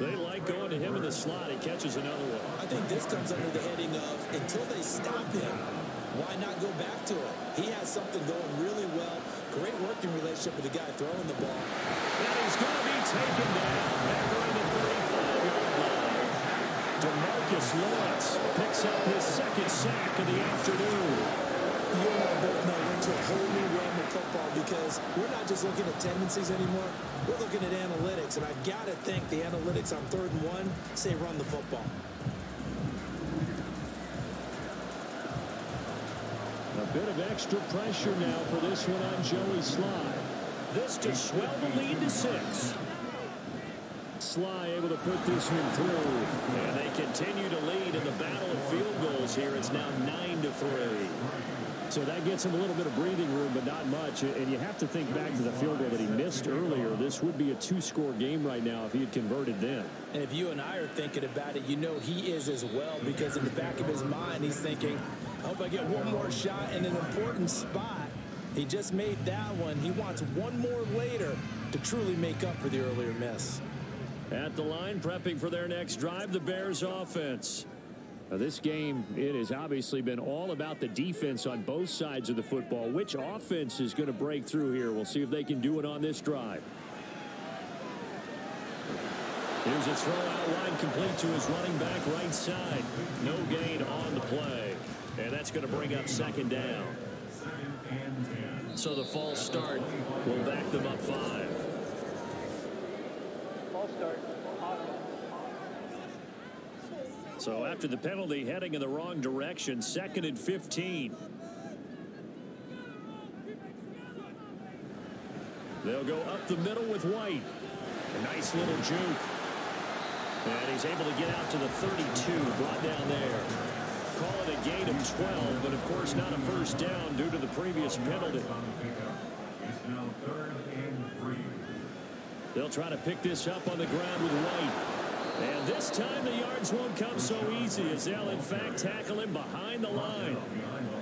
They like going to him in the slot. He catches another one. I think this comes under the heading of, until they stop him, why not go back to it? He has something going really well. Great working relationship with the guy throwing the ball. And he's going to be taken down back around the 35-yard line. DeMarcus Lawrence picks up his 2nd sack of the afternoon. You and I both know we're into a whole new realm of football because we're not just looking at tendencies anymore. We're looking at analytics, and I've got to think the analytics on 3rd and 1 say run the football. A bit of extra pressure now for this one on Joey Sly. This to swell the lead to 6. Sly able to put this one through. And they continue to lead in the battle of field goals here. It's now 9-3. So that gets him a little bit of breathing room, but not much. And you have to think back to the field goal that he missed earlier. This would be a 2-score game right now if he had converted then. And if you and I are thinking about it, you know he is as well, because in the back of his mind, he's thinking, I hope I get one more shot in an important spot. He just made that one. He wants one more later to truly make up for the earlier miss. At the line, prepping for their next drive, the Bears offense. Now this game, it has obviously been all about the defense on both sides of the football. Which offense is going to break through here? We'll see if they can do it on this drive. Here's a throw out wide, complete to his running back right side. No gain on the play. And that's going to bring up 2nd down. So the false start will back them up 5. False start. So after the penalty, heading in the wrong direction, 2nd and 15. They'll go up the middle with White. A nice little juke. And he's able to get out to the 32, brought down there. Call it a gain of 12, but of course not a first down due to the previous penalty. It's now 3rd and 3. They'll try to pick this up on the ground with White. And this time the yards won't come so easy, as they'll in fact tackle him behind the line.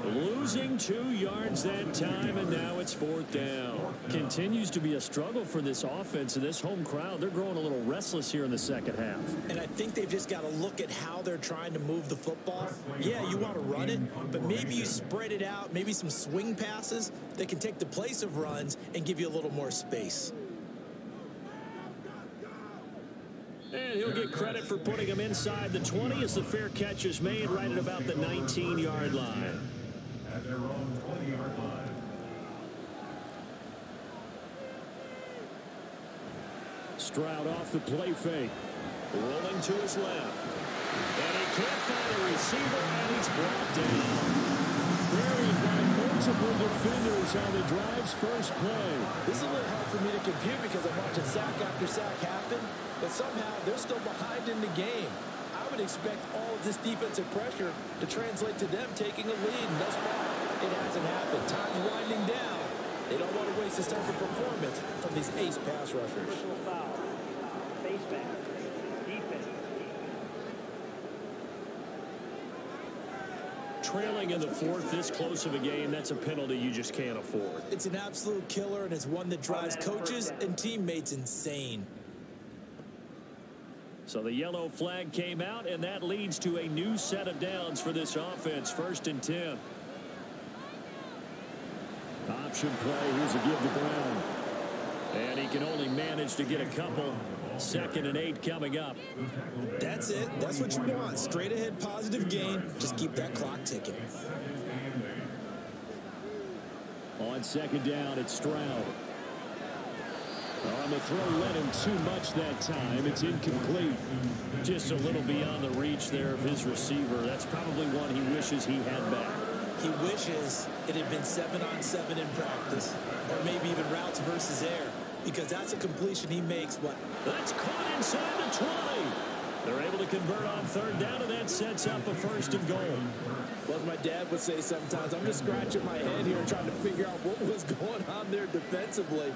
Losing 2 yards that time, and now it's 4th down. Continues to be a struggle for this offense and this home crowd. They're growing a little restless here in the 2nd half. And I think they've just got to look at how they're trying to move the football. Yeah, you want to run it, but maybe you spread it out, maybe some swing passes that can take the place of runs and give you a little more space. And he'll get credit for putting him inside the 20 as the fair catch is made right at about the 19-yard line. At their own 20-yard line. Stroud off the play fake. Rolling to his left. And he can't find a receiver, and he's brought down. Buried by multiple defenders on the drive's first play. This is a little hard for me to compute because I'm watching sack after sack happen, but somehow they're still behind in the game. I would expect all of this defensive pressure to translate to them taking a lead, and thus far, it hasn't happened. Time's winding down, They don't want to waste this type of performance from these ace pass rushers. Personal foul. Face mask. Defense. Trailing in the fourth, this close of a game, that's a penalty you just can't afford. It's an absolute killer, and it's one that drives coaches and teammates insane. So the yellow flag came out, and that leads to a new set of downs for this offense. 1st and 10. Option play. Here's a give to Brown. And he can only manage to get a couple. 2nd and 8 coming up. That's it. That's what you want. Straight ahead positive gain. Just keep that clock ticking. On 2nd down, it's Stroud. On the throw, led him too much that time. It's incomplete. Just a little beyond the reach there of his receiver. That's probably one he wishes he had back. He wishes it had been 7-on-7 in practice, or maybe even routes versus air, because that's a completion he makes. What? That's caught inside the 20. They're able to convert on 3rd down, and that sets up a 1st and goal. Well, as my dad would say sometimes, I'm just scratching my head here trying to figure out what was going on there defensively.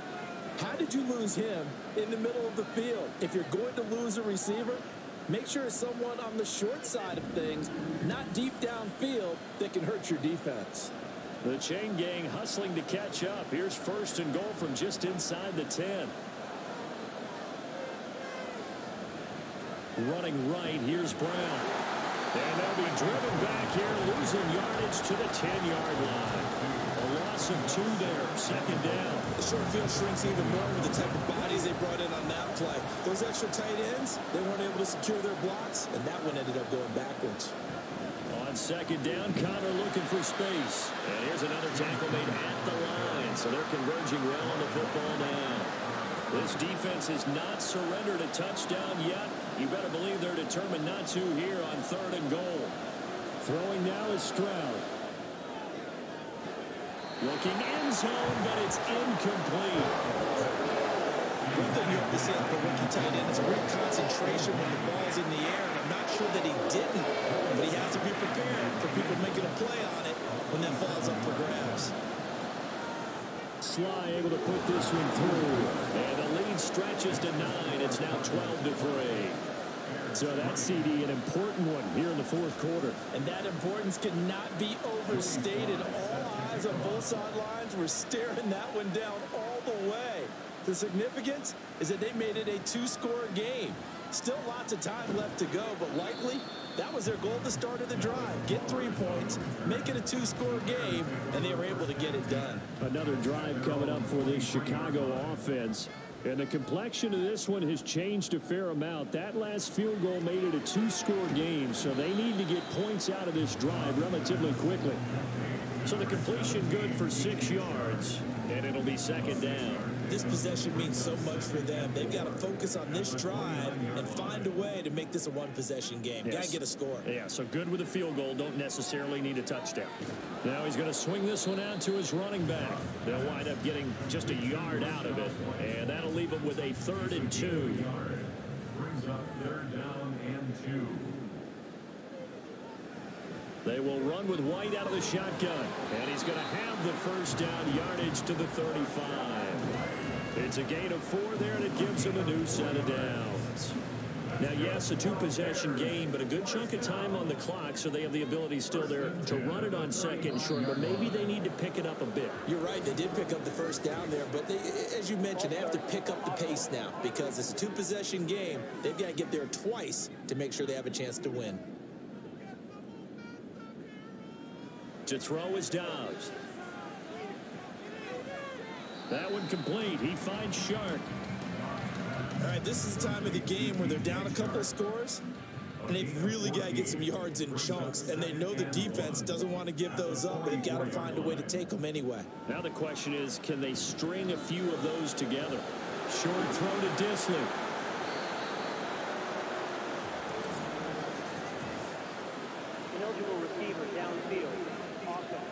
How did you lose him in the middle of the field? If you're going to lose a receiver, make sure it's someone on the short side of things, not deep downfield, that can hurt your defense. The chain gang hustling to catch up. Here's 1st and goal from just inside the 10. Running right, here's Brown. And they'll be driven back here, losing yardage to the 10-yard line. A loss of 2 there, 2nd down. The short field shrinks even more with the type of bodies they brought in on that play. Those extra tight ends, they weren't able to secure their blocks, and that one ended up going backwards. On 2nd down, Connor looking for space. And here's another tackle made at the line, so they're converging well on the football now. This defense has not surrendered a touchdown yet. You better believe they're determined not to here on 3rd and goal. Throwing now is Stroud. Looking end zone, but it's incomplete. One thing you have to say about the rookie tight end is a real concentration when the ball's in the air, and I'm not sure that he didn't, but he has to be prepared for people making a play on it when that ball's up for grabs. Sly able to put this one through. And the lead stretches to 9. It's now 12-3. So that CD, an important one here in the 4th quarter. And that importance cannot be overstated. All eyes on both sidelines were staring that one down all the way. The significance is that they made it a 2-score game. Still lots of time left to go, but likely that was their goal at the start of the drive. Get 3 points, make it a 2-score game, and they were able to get it done. Another drive coming up for this Chicago offense. And the complexion of this one has changed a fair amount. That last field goal made it a 2-score game, so they need to get points out of this drive relatively quickly. So the completion good for 6 yards, and it'll be 2nd down. This possession means so much for them. They've got to focus on this drive and find a way to make this a 1-possession game. Yes. Got to get a score. Yeah, so good with a field goal. Don't necessarily need a touchdown. Now he's going to swing this one out to his running back. They'll wind up getting just a yard out of it, and that'll leave him with a 3rd and 2. Brings up 3rd down and 2. They will run with White out of the shotgun, and he's going to have the 1st down yardage to the 35. It's a gain of 4 there, and it gives him a new set of downs. Now, yes, a 2-possession game, but a good chunk of time on the clock, so they have the ability still there to run it on 2nd and short, but maybe they need to pick it up a bit. You're right. They did pick up the 1st down there, but they, as you mentioned, they have to pick up the pace now because it's a 2-possession game. They've got to get there twice to make sure they have a chance to win. To throw is Dobbs. That one complete. He finds Shark. All right, this is the time of the game where they're down a couple of scores, and they've really got to get some yards in chunks, and they know the defense doesn't want to give those up, but they've got to find a way to take them anyway. Now the question is, can they string a few of those together? Short throw to Disley. Ineligible receiver downfield. Offense.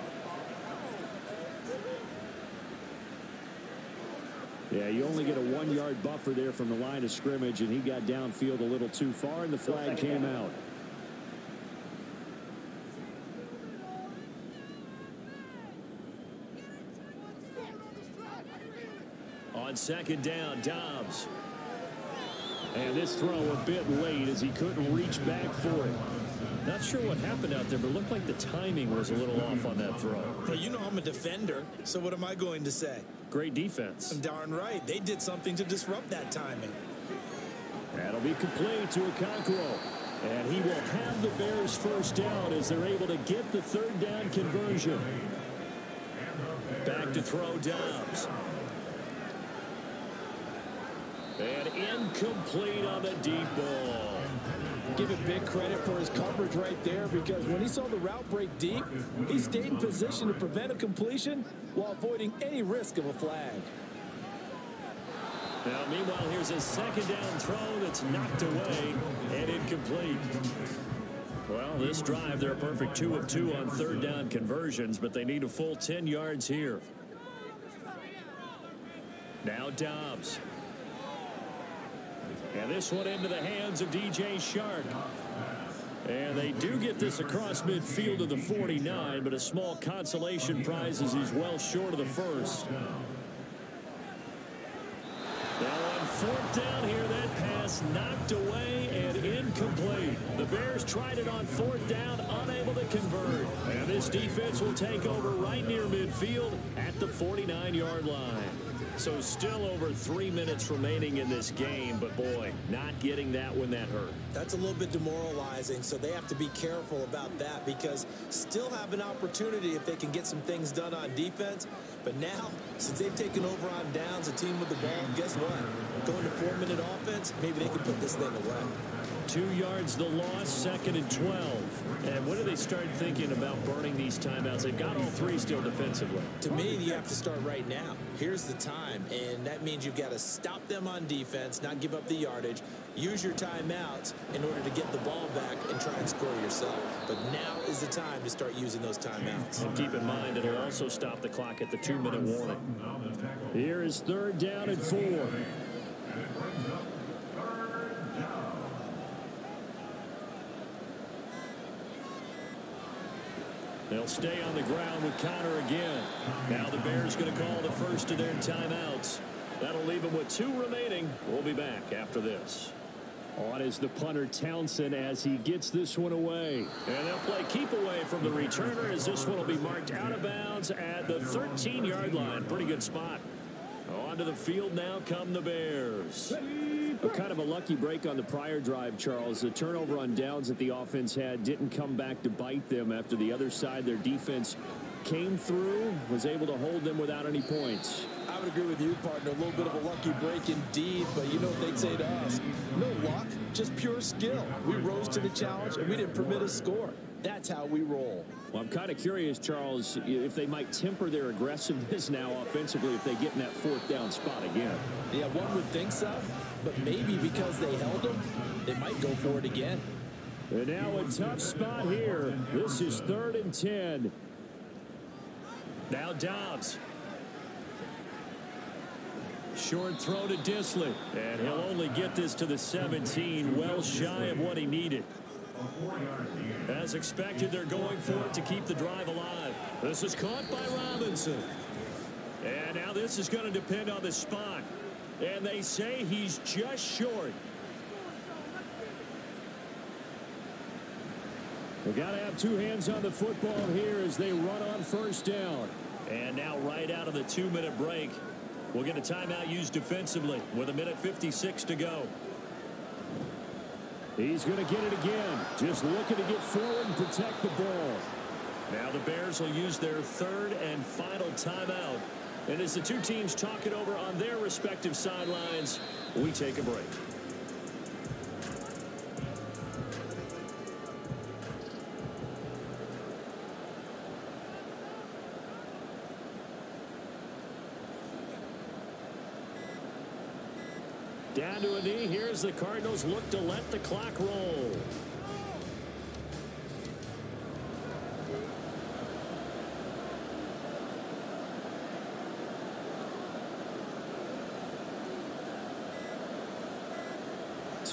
Yeah, you only get a 1-yard buffer there from the line of scrimmage, and he got downfield a little too far, and the flag came out. on second down, Dobbs. And this throw a bit late as he couldn't reach back for it. Not sure what happened out there, but it looked like the timing was a little off on that throw. Hey, you know I'm a defender, so what am I going to say? Great defense. Darn right. They did something to disrupt that timing. That'll be complete to Okonkwo. And he will have the Bears first down as they're able to get the third down conversion. Back to throw, Dobbs. And incomplete on the deep ball. Give it big credit for his coverage right there, because when he saw the route break deep, he stayed in position to prevent a completion while avoiding any risk of a flag. Now, meanwhile, here's a second down throw that's knocked away and incomplete. Well, this drive, they're a perfect 2 of 2 on third down conversions, but they need a full 10 yards here. Now Dobbs. And this one into the hands of DJ Shark. And they do get this across midfield to the 49, but a small consolation prize as he's well short of the first. Now on fourth down here, that pass knocked away and incomplete. The Bears tried it on fourth down, unable to convert. And this defense will take over right near midfield at the 49-yard line. So still over 3 minutes remaining in this game, but boy, not getting that when that hurt. That's a little bit demoralizing, so they have to be careful about that, because still have an opportunity if they can get some things done on defense. But now, since they've taken over on downs, a team with the ball, guess what? Going to 4-minute offense, maybe they can put this thing away. 2 yards the loss, second and 12. And when do they start thinking about burning these timeouts? They've got all three still defensively. To me, you have to start right now. Here's the time, and that means you've got to stop them on defense, not give up the yardage, use your timeouts in order to get the ball back and try and score yourself. But now is the time to start using those timeouts. And keep in mind, it'll also stop the clock at the 2-minute warning. Here is third down and 4. They'll stay on the ground with Connor again. Now the Bears going to call the first of their timeouts. That'll leave them with 2 remaining. We'll be back after this. On is the punter Townsend as he gets this one away. And they'll play keep away from the returner as this one will be marked out of bounds at the 13-yard line. Pretty good spot. Onto the field now come the Bears. Kind of a lucky break on the prior drive, Charles. The turnover on downs that the offense had didn't come back to bite them after the other side. Their defense came through, was able to hold them without any points. I would agree with you, partner. A little bit of a lucky break indeed, but you know what they'd say to us? No luck, just pure skill. We rose to the challenge, and we didn't permit a score. That's how we roll. Well, I'm kind of curious, Charles, if they might temper their aggressiveness now offensively if they get in that fourth down spot again. Yeah, one would think so, but maybe because they held them, they might go for it again. And now a tough spot here. This is 3rd and 10. Now Dobbs. Short throw to Disley. And he'll only get this to the 17, well shy of what he needed. As expected, they're going for it to keep the drive alive. This is caught by Robinson. And now this is going to depend on the spot. And they say he's just short. They got to have 2 hands on the football here as they run on first down. And now right out of the 2-minute break, we'll get a timeout used defensively with 1:56 to go. He's going to get it again. Just looking to get forward and protect the ball. Now the Bears will use their 3rd and final timeout. And as the two teams talk it over on their respective sidelines, we take a break. Down to a knee. Here's the Cardinals look to let the clock roll.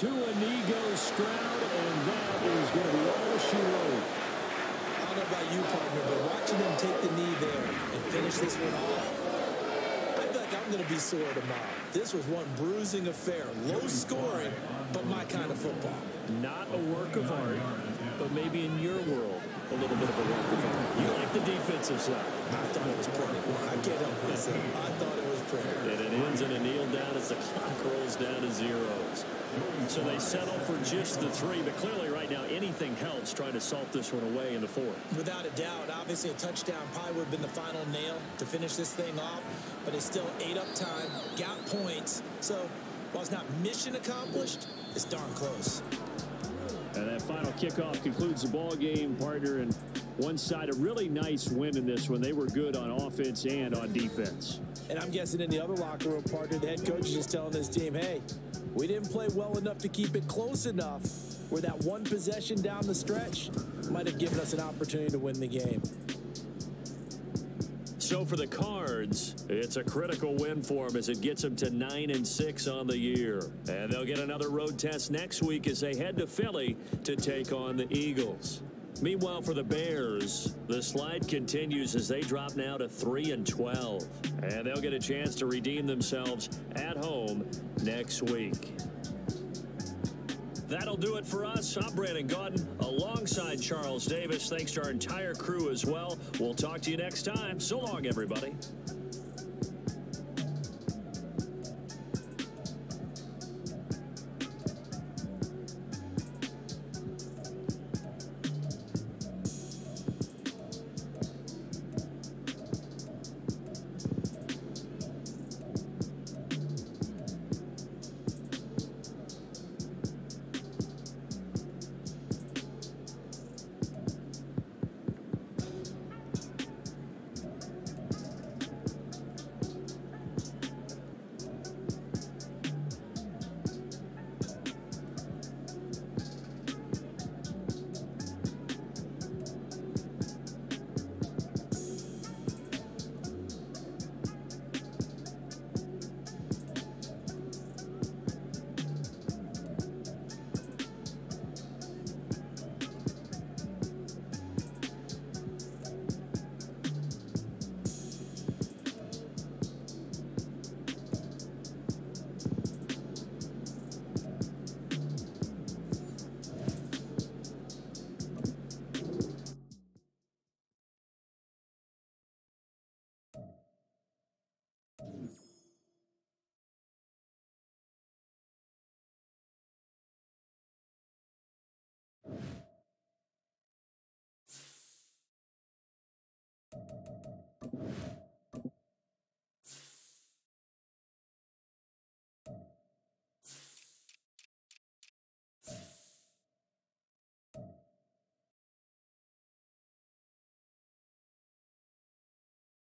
To a knee goes Stroud, and that is going to be all she wrote. I don't know about you, partner, but watching him take the knee there and finish this one off, I feel like I'm going to be sore tomorrow. This was one bruising affair. Low scoring, but my kind of football. Not a work of art, but maybe in your world, a little bit of a work of art. You like the defensive side. I thought it was pretty. I can't help myself. I thought it was pretty. And it ends in a kneel down as the clock rolls down to zeros. So they settle for just the 3, but clearly right now anything helps trying to salt this one away in the 4th. Without a doubt, obviously a touchdown probably would have been the final nail to finish this thing off, but it's still ate up time, got points. So while it's not mission accomplished, it's darn close. And that final kickoff concludes the ball game, partner, and one side a really nice win in this one. They were good on offense and on defense. And I'm guessing in the other locker room, partner, the head coach is just telling this team, hey, we didn't play well enough to keep it close enough where that one possession down the stretch might have given us an opportunity to win the game. So for the Cards, it's a critical win for them as it gets them to 9-6 on the year. And they'll get another road test next week as they head to Philly to take on the Eagles. Meanwhile, for the Bears, the slide continues as they drop now to 3-12. And they'll get a chance to redeem themselves at home next week. That'll do it for us. I'm Brandon Gaudin alongside Charles Davis. Thanks to our entire crew as well. We'll talk to you next time. So long, everybody.